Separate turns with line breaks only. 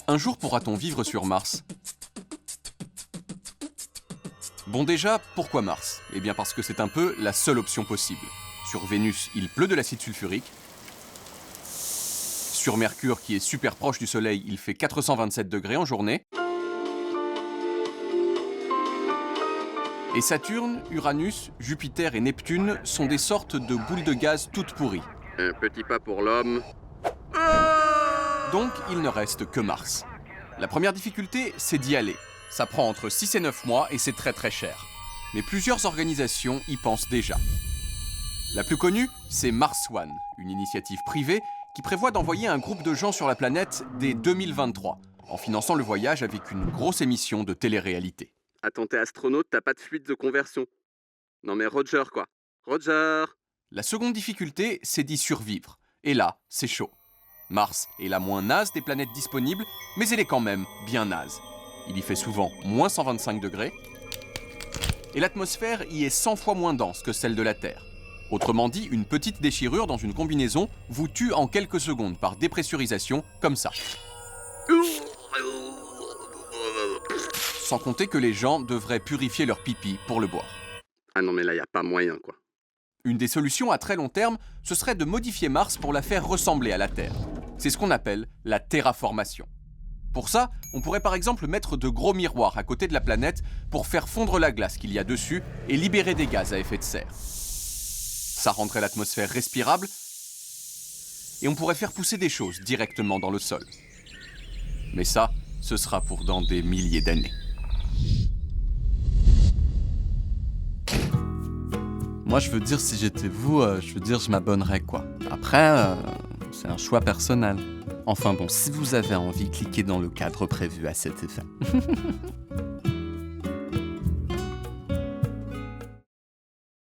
Un jour pourra-t-on vivre sur Mars? Bon déjà, pourquoi Mars? Eh bien parce que c'est un peu la seule option possible. Sur Vénus, il pleut de l'acide sulfurique. Sur Mercure, qui est super proche du Soleil, il fait 427 degrés en journée. Et Saturne, Uranus, Jupiter et Neptune sont des sortes de boules de gaz toutes pourries.
Un petit pas pour l'homme.
Donc, il ne reste que Mars. La première difficulté, c'est d'y aller. Ça prend entre 6 et 9 mois et c'est très très cher. Mais plusieurs organisations y pensent déjà. La plus connue, c'est Mars One, une initiative privée qui prévoit d'envoyer un groupe de gens sur la planète dès 2023, en finançant le voyage avec une grosse émission de télé-réalité.
Attends, t'es astronaute, t'as pas de fluide de conversion. Non mais Roger, quoi. Roger!
La seconde difficulté, c'est d'y survivre. Et là, c'est chaud. Mars est la moins naze des planètes disponibles, mais elle est quand même bien naze. Il y fait souvent moins 125 degrés, et l'atmosphère y est 100 fois moins dense que celle de la Terre. Autrement dit, une petite déchirure dans une combinaison vous tue en quelques secondes par dépressurisation, comme ça. Sans compter que les gens devraient purifier leur pipi pour le boire.
Ah non mais là, y a pas moyen, quoi.
Une des solutions à très long terme, ce serait de modifier Mars pour la faire ressembler à la Terre. C'est ce qu'on appelle la terraformation. Pour ça, on pourrait par exemple mettre de gros miroirs à côté de la planète pour faire fondre la glace qu'il y a dessus et libérer des gaz à effet de serre. Ça rendrait l'atmosphère respirable et on pourrait faire pousser des choses directement dans le sol. Mais ça, ce sera pour dans des milliers d'années.
Moi, je veux dire, si j'étais vous, je m'abonnerais, quoi. Après, c'est un choix personnel. Enfin bon, si vous avez envie, cliquez dans le cadre prévu à cet effet.